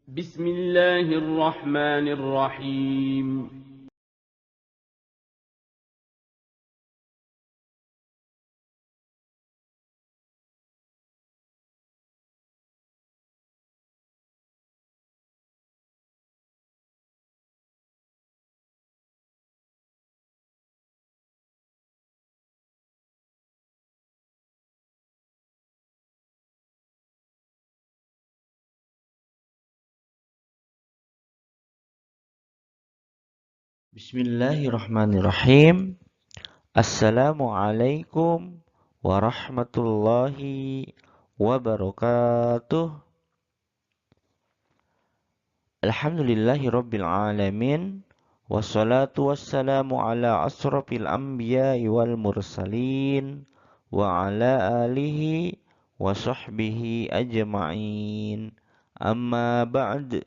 بسم الله الرحمن الرحيم. Bismillahirrahmanirrahim. Assalamualaikum warahmatullahi wabarakatuh. Alhamdulillahirabbil alamin. Wassalatu wassalamu ala asrafil anbiya'i wal mursalin wa ala alihi wa sahbihi ajma'in. Amma ba'd.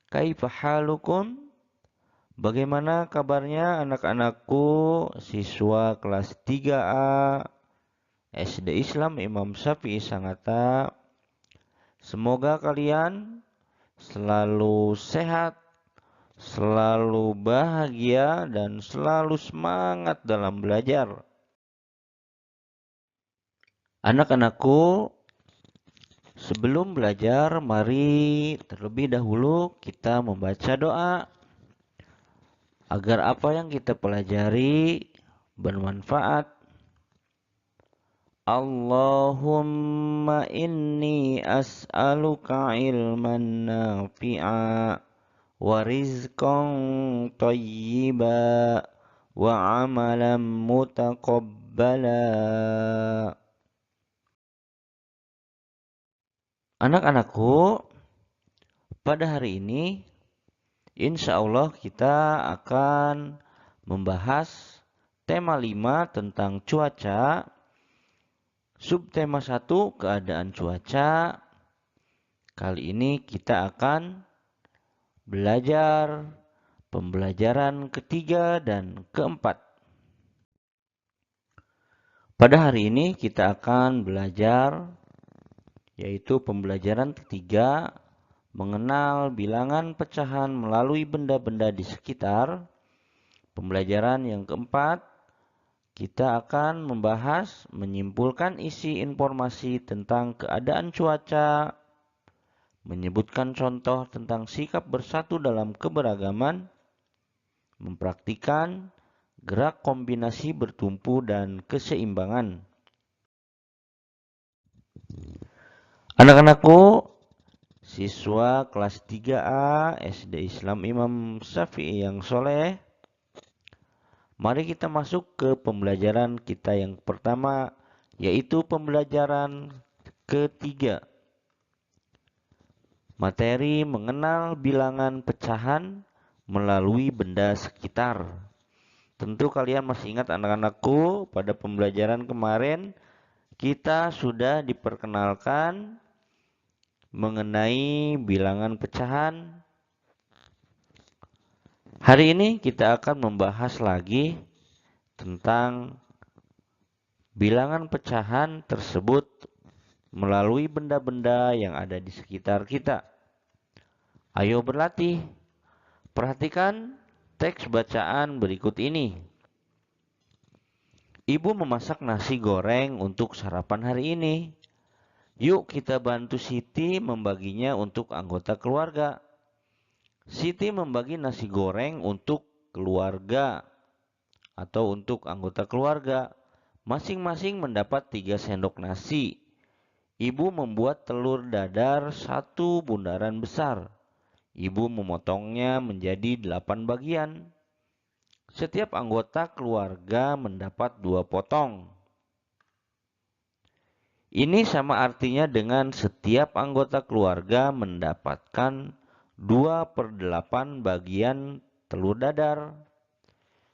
Kaifa halukum? Bagaimana kabarnya anak-anakku siswa kelas 3A SD Islam Imam Syafi'i Sangatta? Semoga kalian selalu sehat, selalu bahagia, dan selalu semangat dalam belajar. Anak-anakku, sebelum belajar, mari terlebih dahulu kita membaca doa agar apa yang kita pelajari bermanfaat. Allahumma inni as'aluka ilman nafi'a wa rizqan tayyiba wa amalan mutaqabbala. Anak-anakku, pada hari ini insya Allah kita akan membahas tema 5 tentang cuaca. Subtema 1, keadaan cuaca. Kali ini kita akan belajar pembelajaran ketiga dan keempat. Pada hari ini kita akan belajar, yaitu pembelajaran ketiga, mengenal bilangan pecahan melalui benda-benda di sekitar. Pembelajaran yang keempat, kita akan membahas menyimpulkan isi informasi tentang keadaan cuaca, menyebutkan contoh tentang sikap bersatu dalam keberagaman, mempraktikkan gerak kombinasi bertumpu dan keseimbangan. Anak-anakku, siswa kelas 3A SD Islam Imam Syafi'i yang soleh, mari kita masuk ke pembelajaran kita yang pertama, yaitu pembelajaran ketiga. Materi mengenal bilangan pecahan melalui benda sekitar. Tentu kalian masih ingat anak-anakku, pada pembelajaran kemarin kita sudah diperkenalkan mengenai bilangan pecahan. Hari ini kita akan membahas lagi tentang bilangan pecahan tersebut melalui benda-benda yang ada di sekitar kita. Ayo berlatih. Perhatikan teks bacaan berikut ini. Ibu memasak nasi goreng untuk sarapan hari ini. Yuk kita bantu Siti membaginya untuk anggota keluarga. Siti membagi nasi goreng untuk keluarga atau untuk anggota keluarga. Masing-masing mendapat 3 sendok nasi. Ibu membuat telur dadar 1 bundaran besar. Ibu memotongnya menjadi 8 bagian. Setiap anggota keluarga mendapat 2 potong. Ini sama artinya dengan setiap anggota keluarga mendapatkan 2/8 bagian telur dadar.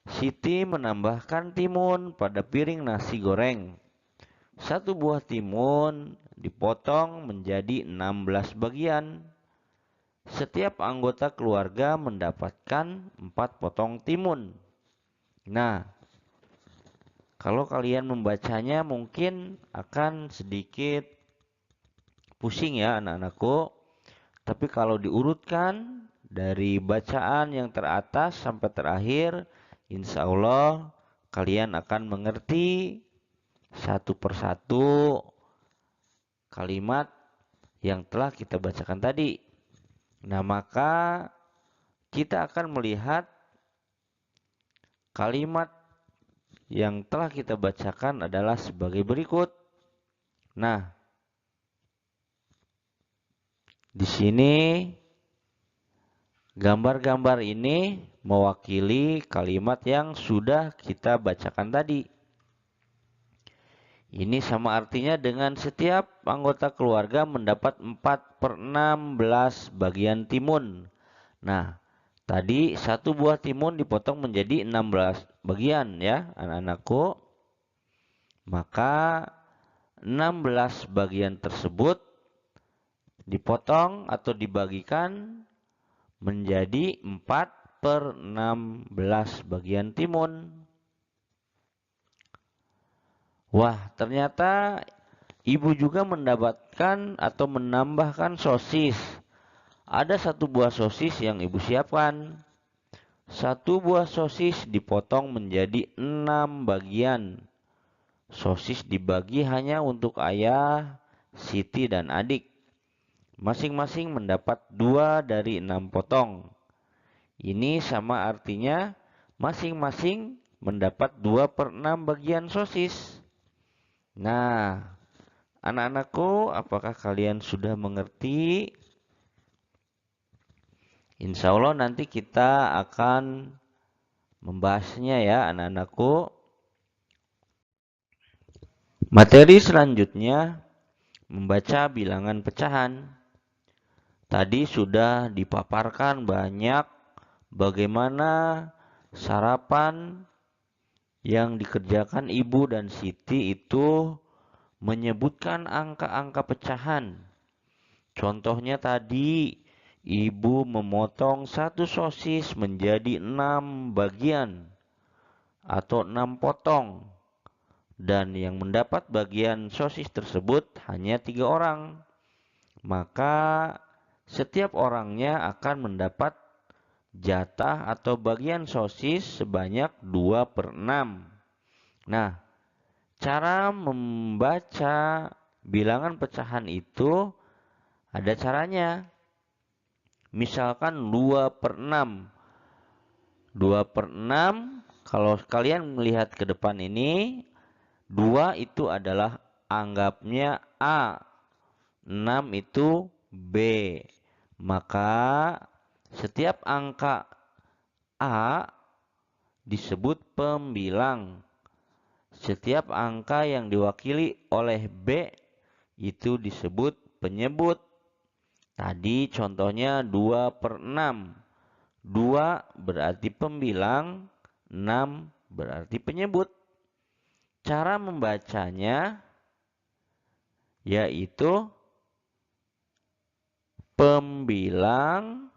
Siti menambahkan timun pada piring nasi goreng. 1 buah timun dipotong menjadi 16 bagian. Setiap anggota keluarga mendapatkan 4 potong timun. Nah, kalau kalian membacanya mungkin akan sedikit pusing ya anak-anakku. Tapi kalau diurutkan dari bacaan yang teratas sampai terakhir, insya Allah kalian akan mengerti satu persatu kalimat yang telah kita bacakan tadi. Nah, maka kita akan melihat kalimat yang telah kita bacakan adalah sebagai berikut. Nah, di sini gambar-gambar ini mewakili kalimat yang sudah kita bacakan tadi. Ini sama artinya dengan setiap anggota keluarga mendapat 4/16 bagian timun. Nah, tadi satu buah timun dipotong menjadi 16 bagian ya anak-anakku. Maka 16 bagian tersebut dipotong atau dibagikan menjadi 4/16 bagian timun. Wah, ternyata ibu juga mendapatkan atau menambahkan sosis. Ada satu buah sosis yang ibu siapkan. Satu buah sosis dipotong menjadi 6 bagian. Sosis dibagi hanya untuk ayah, Siti, dan adik. Masing-masing mendapat 2 dari 6 potong. Ini sama artinya masing-masing mendapat 2/6 bagian sosis. Nah, anak-anakku, apakah kalian sudah mengerti? Insya Allah nanti kita akan membahasnya ya anak-anakku. Materi selanjutnya membaca bilangan pecahan. Tadi sudah dipaparkan banyak bagaimana sarapan yang dikerjakan Ibu dan Siti itu menyebutkan angka-angka pecahan. Contohnya tadi Ibu memotong satu sosis menjadi 6 bagian atau 6 potong. Dan yang mendapat bagian sosis tersebut hanya 3 orang. Maka setiap orangnya akan mendapat jatah atau bagian sosis sebanyak 2/6. Nah, cara membaca bilangan pecahan itu ada caranya. Misalkan 2/6. 2/6 kalau kalian melihat ke depan ini, 2 itu adalah anggapnya A, 6 itu B. Maka setiap angka A disebut pembilang. Setiap angka yang diwakili oleh B itu disebut penyebut. Tadi contohnya 2/6. 2 berarti pembilang, 6 berarti penyebut. Cara membacanya yaitu pembilang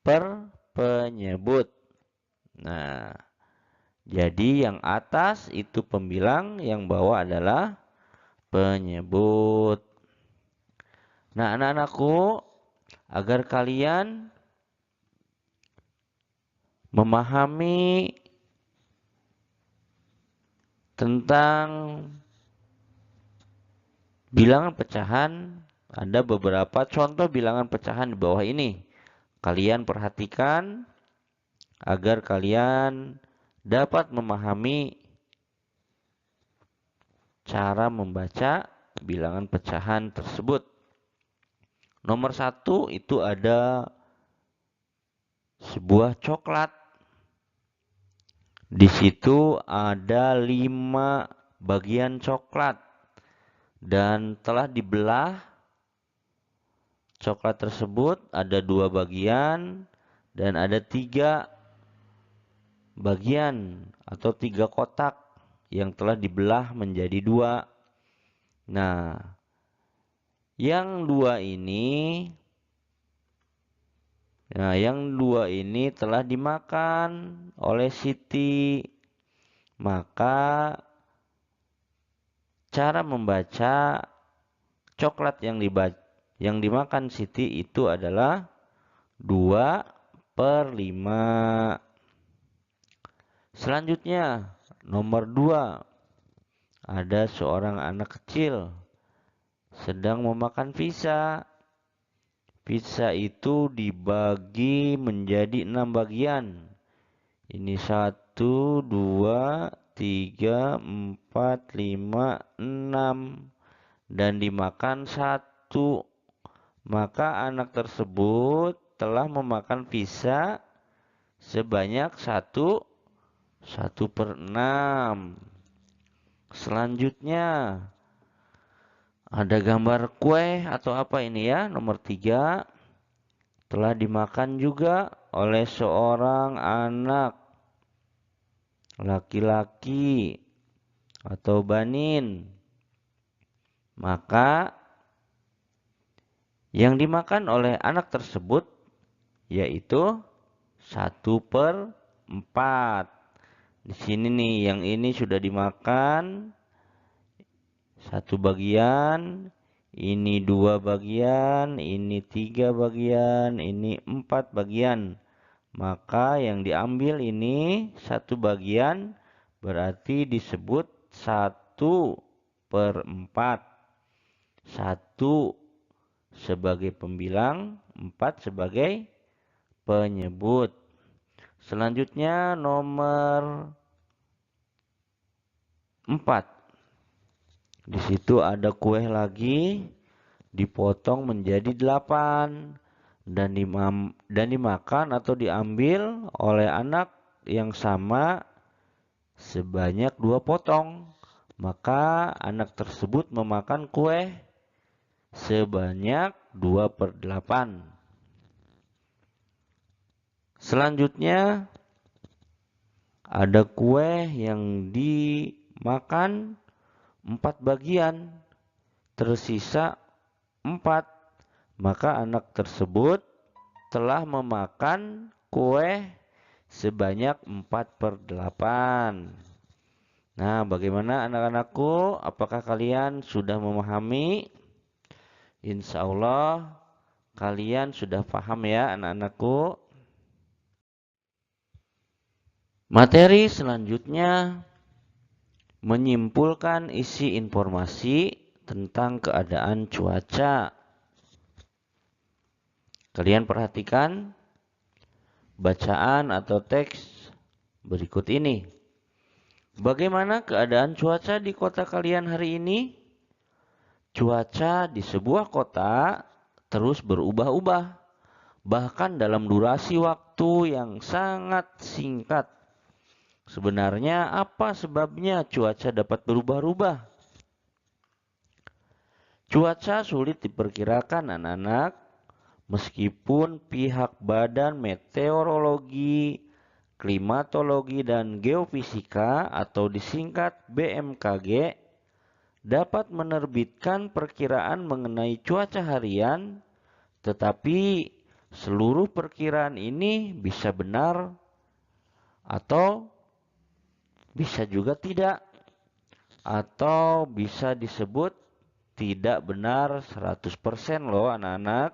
per penyebut. Nah, jadi yang atas itu pembilang, yang bawah adalah penyebut. Nah, anak-anakku, agar kalian memahami tentang bilangan pecahan, ada beberapa contoh bilangan pecahan di bawah ini. Kalian perhatikan agar kalian dapat memahami cara membaca bilangan pecahan tersebut. Nomor 1 itu ada sebuah coklat. Di situ ada 5 bagian coklat dan telah dibelah. Coklat tersebut ada 2 bagian dan ada 3 bagian atau 3 kotak yang telah dibelah menjadi 2. Nah, yang 2 ini telah dimakan oleh Siti. Maka cara membaca coklat yang dimakan Siti itu adalah 2/5. Selanjutnya, nomor 2. Ada seorang anak kecil sedang memakan pizza. Pizza itu dibagi menjadi 6 bagian. Ini 1, 2, 3, 4, 5, 6. Dan dimakan 1. Maka anak tersebut telah memakan pizza sebanyak 1/6. Selanjutnya ada gambar kue atau apa ini ya, nomor 3. Telah dimakan juga oleh seorang anak laki-laki atau banin. Maka yang dimakan oleh anak tersebut yaitu 1/4. Di sini nih, yang ini sudah dimakan 1 bagian, ini 2 bagian, ini 3 bagian, ini 4 bagian. Maka yang diambil ini 1 bagian berarti disebut 1/4. 1 sebagai pembilang, 4 sebagai penyebut. Selanjutnya nomor 4. Di situ ada kue lagi dipotong menjadi 8 dan dimakan atau diambil oleh anak yang sama sebanyak 2 potong. Maka anak tersebut memakan kue sebanyak 2/8. Selanjutnya ada kue yang dimakan 4 bagian, tersisa 4. Maka anak tersebut telah memakan kue sebanyak 4/8. Nah, bagaimana anak-anakku? Apakah kalian sudah memahami? Insya Allah kalian sudah paham ya anak-anakku. Materi selanjutnya menyimpulkan isi informasi tentang keadaan cuaca. Kalian perhatikan bacaan atau teks berikut ini. Bagaimana keadaan cuaca di kota kalian hari ini? Cuaca di sebuah kota terus berubah-ubah, bahkan dalam durasi waktu yang sangat singkat. Sebenarnya apa sebabnya cuaca dapat berubah-ubah? Cuaca sulit diperkirakan anak-anak, meskipun pihak Badan Meteorologi, Klimatologi dan Geofisika atau disingkat BMKG dapat menerbitkan perkiraan mengenai cuaca harian, tetapi seluruh perkiraan ini bisa benar atau bisa juga tidak, atau bisa disebut tidak benar 100% loh anak-anak.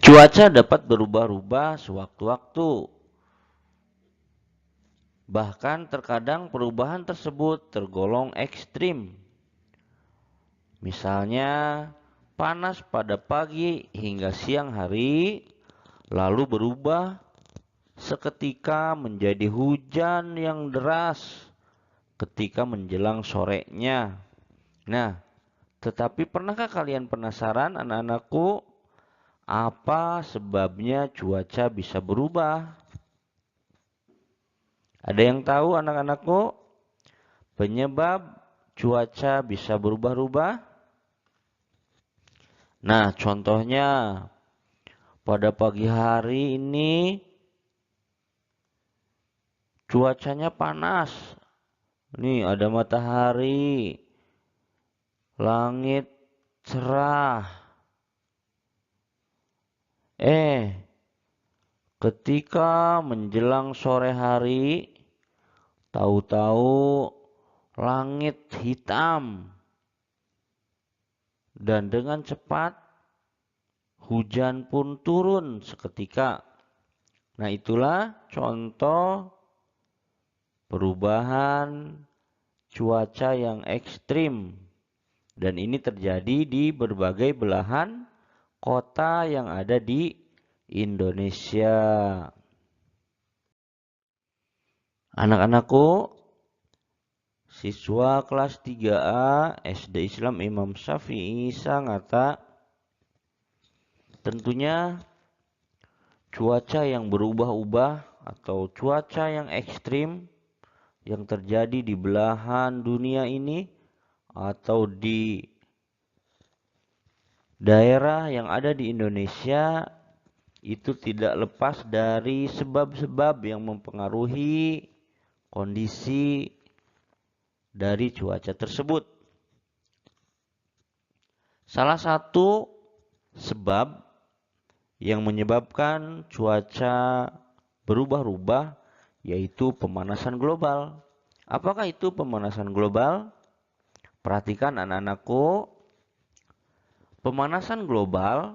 Cuaca dapat berubah-ubah sewaktu-waktu. Bahkan terkadang perubahan tersebut tergolong ekstrim. Misalnya panas pada pagi hingga siang hari, lalu berubah seketika menjadi hujan yang deras ketika menjelang sorenya. Nah, tetapi pernahkah kalian penasaran anak-anakku, apa sebabnya cuaca bisa berubah? Ada yang tahu anak-anakku penyebab cuaca bisa berubah-ubah? Nah, contohnya pada pagi hari ini cuacanya panas. Nih ada matahari, langit cerah. Ketika menjelang sore hari, tahu-tahu langit hitam. dan dengan cepat hujan pun turun seketika. Nah, itulah contoh perubahan cuaca yang ekstrim, dan ini terjadi di berbagai belahan kota yang ada di Indonesia. Anak-anakku, siswa kelas 3A SD Islam Imam Syafi'i Sangatta, tentunya cuaca yang berubah-ubah atau cuaca yang ekstrim yang terjadi di belahan dunia ini atau di daerah yang ada di Indonesia itu tidak lepas dari sebab-sebab yang mempengaruhi kondisi dari cuaca tersebut. Salah satu sebab yang menyebabkan cuaca berubah-ubah yaitu pemanasan global. Apakah itu pemanasan global? Perhatikan anak-anakku, pemanasan global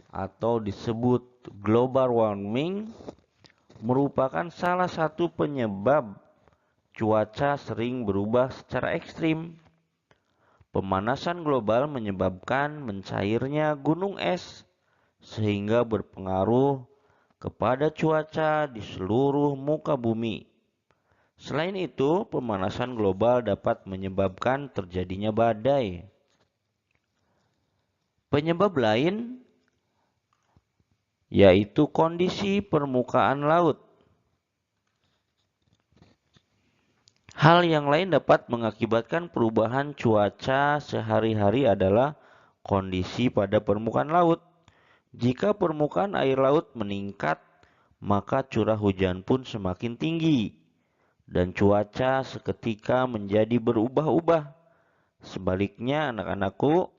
atau disebut global warming merupakan salah satu penyebab cuaca sering berubah secara ekstrim. Pemanasan global menyebabkan mencairnya gunung es sehingga berpengaruh kepada cuaca di seluruh muka bumi. Selain itu, pemanasan global dapat menyebabkan terjadinya badai. Penyebab lain yaitu kondisi permukaan laut. Hal yang lain dapat mengakibatkan perubahan cuaca sehari-hari adalah kondisi pada permukaan laut. Jika permukaan air laut meningkat, maka curah hujan pun semakin tinggi dan cuaca seketika menjadi berubah-ubah. Sebaliknya, anak-anakku,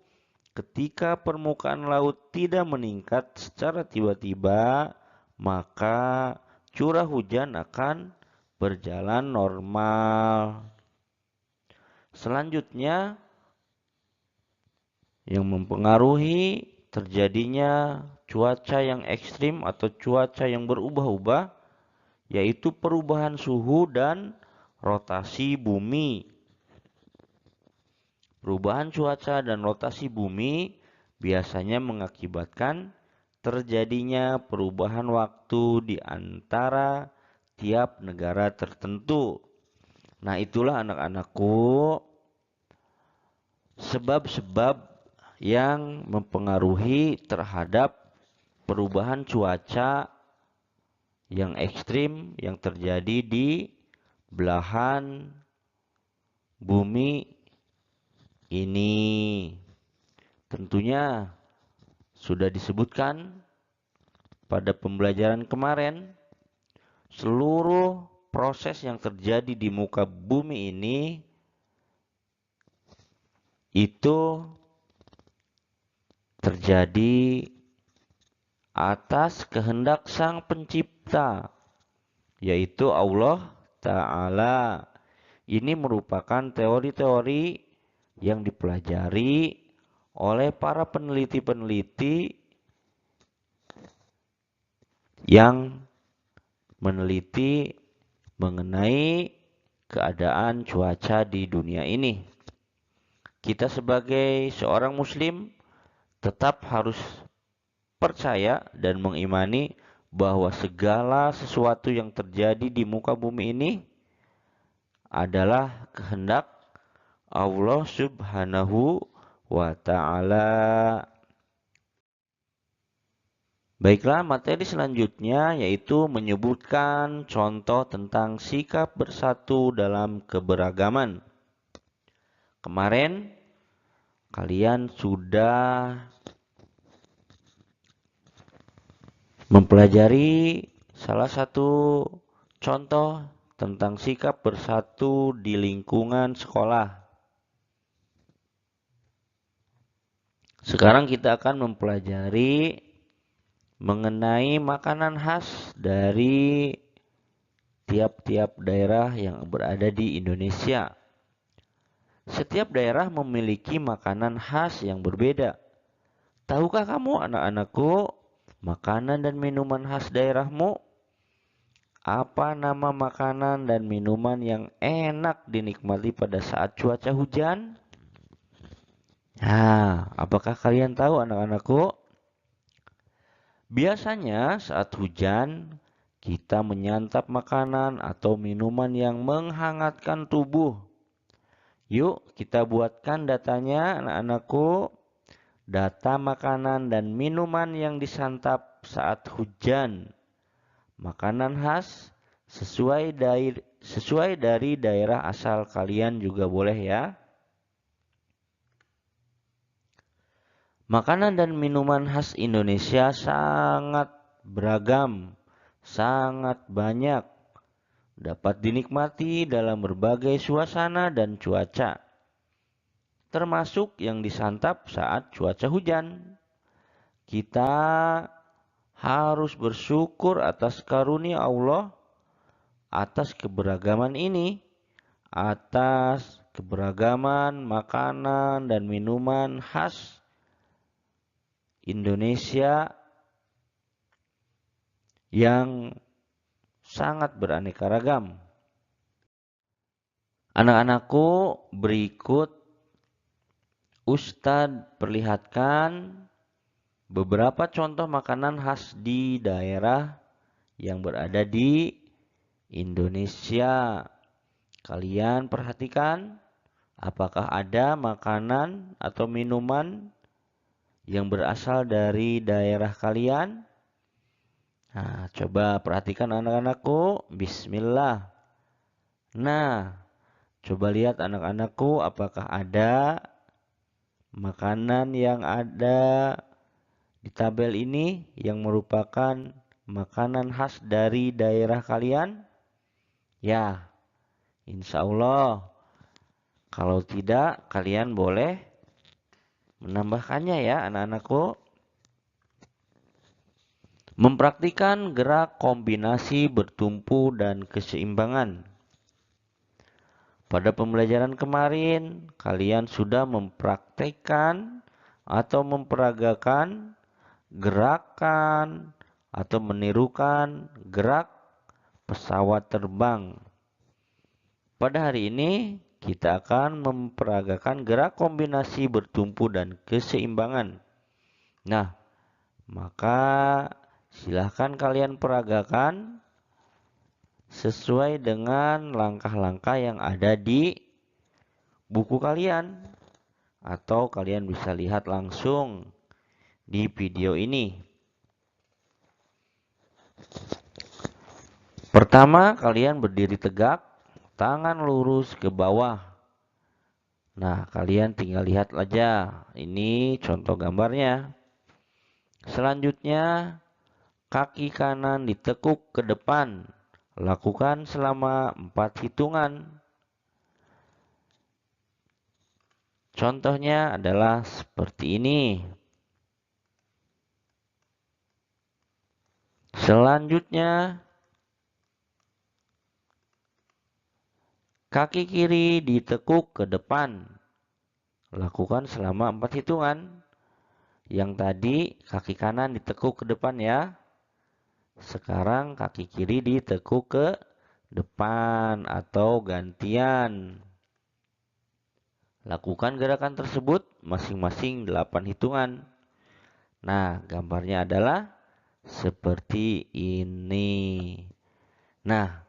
ketika permukaan laut tidak meningkat secara tiba-tiba, maka curah hujan akan berjalan normal. Selanjutnya, yang mempengaruhi terjadinya cuaca yang ekstrim atau cuaca yang berubah-ubah yaitu perubahan suhu dan rotasi bumi. Perubahan cuaca dan rotasi bumi biasanya mengakibatkan terjadinya perubahan waktu di antara tiap negara tertentu. Nah, itulah anak-anakku sebab-sebab yang mempengaruhi terhadap perubahan cuaca yang ekstrim yang terjadi di belahan bumi ini. Tentunya sudah disebutkan pada pembelajaran kemarin, seluruh proses yang terjadi di muka bumi ini itu terjadi atas kehendak Sang Pencipta, yaitu Allah Ta'ala. Ini merupakan teori-teori yang dipelajari oleh para peneliti-peneliti yang meneliti mengenai keadaan cuaca di dunia ini. Kita sebagai seorang muslim tetap harus percaya dan mengimani bahwa segala sesuatu yang terjadi di muka bumi ini adalah kehendak Allah Subhanahu wa Ta'ala. Baiklah, materi selanjutnya yaitu menyebutkan contoh tentang sikap bersatu dalam keberagaman. Kemarin kalian sudah mempelajari salah satu contoh tentang sikap bersatu di lingkungan sekolah. Sekarang kita akan mempelajari mengenai makanan khas dari tiap-tiap daerah yang berada di Indonesia. Setiap daerah memiliki makanan khas yang berbeda. Tahukah kamu anak-anakku, makanan dan minuman khas daerahmu? Apa nama makanan dan minuman yang enak dinikmati pada saat cuaca hujan? Nah, apakah kalian tahu anak-anakku? Biasanya saat hujan, kita menyantap makanan atau minuman yang menghangatkan tubuh. Yuk, kita buatkan datanya anak-anakku. Data makanan dan minuman yang disantap saat hujan. Makanan khas sesuai dari daerah asal kalian juga boleh ya. Makanan dan minuman khas Indonesia sangat beragam, sangat banyak. Dapat dinikmati dalam berbagai suasana dan cuaca, termasuk yang disantap saat cuaca hujan. Kita harus bersyukur atas karunia Allah, atas keberagaman ini, atas keberagaman makanan dan minuman khas Indonesia yang sangat beraneka ragam. Anak-anakku, berikut Ustadz perlihatkan beberapa contoh makanan khas di daerah yang berada di Indonesia. Kalian perhatikan apakah ada makanan atau minuman yang berasal dari daerah kalian? Nah, coba perhatikan anak-anakku. Bismillah. Nah, coba lihat anak-anakku apakah ada makanan yang ada di tabel ini yang merupakan makanan khas dari daerah kalian? Ya, insya Allah. Kalau tidak, kalian boleh menambahkannya ya anak-anakku. Mempraktikkan gerak kombinasi bertumpu dan keseimbangan. Pada pembelajaran kemarin, kalian sudah mempraktikkan atau memperagakan gerakan atau menirukan gerak pesawat terbang. Pada hari ini, kita akan memperagakan gerak kombinasi bertumpu dan keseimbangan. Nah, maka silahkan kalian peragakan sesuai dengan langkah-langkah yang ada di buku kalian. Atau kalian bisa lihat langsung di video ini. Pertama, kalian berdiri tegak, tangan lurus ke bawah. Nah, kalian tinggal lihat aja. Ini contoh gambarnya. Selanjutnya, kaki kanan ditekuk ke depan. Lakukan selama 4 hitungan. Contohnya adalah seperti ini. Selanjutnya, kaki kiri ditekuk ke depan. Lakukan selama 4 hitungan. Yang tadi kaki kanan ditekuk ke depan ya. Sekarang kaki kiri ditekuk ke depan atau gantian. Lakukan gerakan tersebut masing-masing 8 hitungan. Nah, gambarnya adalah seperti ini. Nah,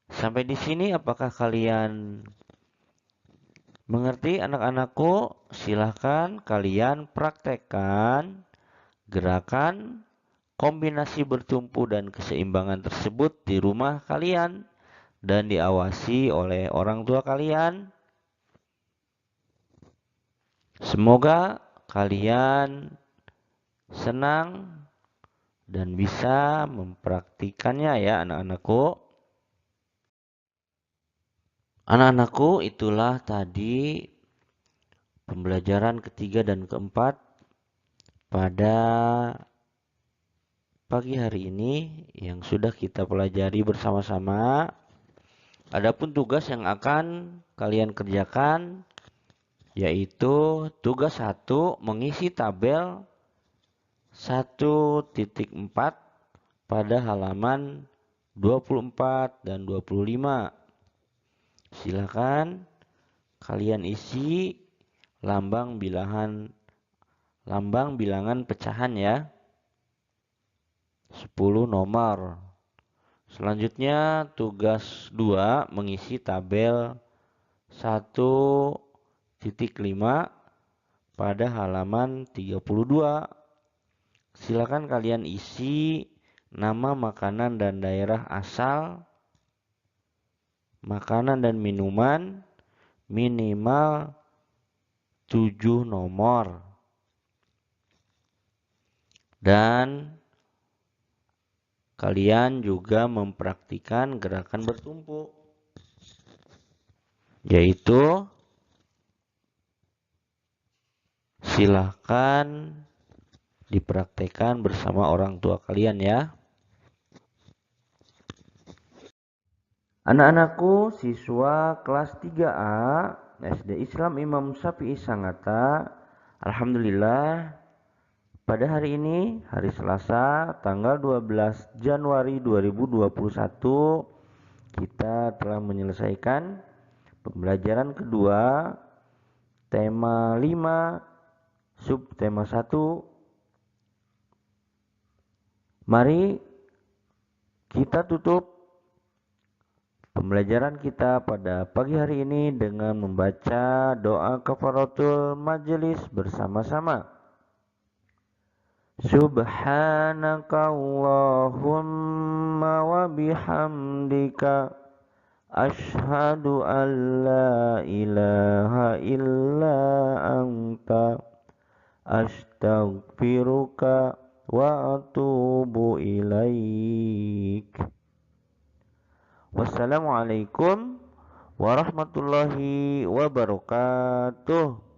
sampai di sini apakah kalian mengerti anak-anakku? Silahkan kalian praktekkan gerakan kombinasi bertumpu dan keseimbangan tersebut di rumah kalian dan diawasi oleh orang tua kalian. Semoga kalian senang dan bisa mempraktikannya ya anak-anakku. Anak-anakku, itulah tadi pembelajaran ketiga dan keempat pada pagi hari ini yang sudah kita pelajari bersama-sama. Adapun tugas yang akan kalian kerjakan yaitu tugas 1 mengisi tabel 1.4 pada halaman 24 dan 25. Silakan kalian isi lambang bilangan pecahan ya. 10 nomor. Selanjutnya tugas 2 mengisi tabel 1.5 pada halaman 32. Silakan kalian isi nama makanan dan daerah asal, makanan dan minuman minimal 7 nomor. Dan kalian juga mempraktikkan gerakan bertumpuk, yaitu silahkan dipraktekkan bersama orang tua kalian ya. Anak-anakku siswa kelas 3A SD Islam Imam Syafi'i Sangatta, alhamdulillah pada hari ini, hari Selasa, tanggal 12 Januari 2021, kita telah menyelesaikan pembelajaran kedua, tema 5, subtema 1. Mari kita tutup pembelajaran kita pada pagi hari ini dengan membaca doa kafaratul majelis bersama-sama. Subhanaka Allahumma wa bihamdika ashhadu an la ilaha illa anta astaghfiruka wa atubu ilaik. Wassalamualaikum warahmatullahi wabarakatuh.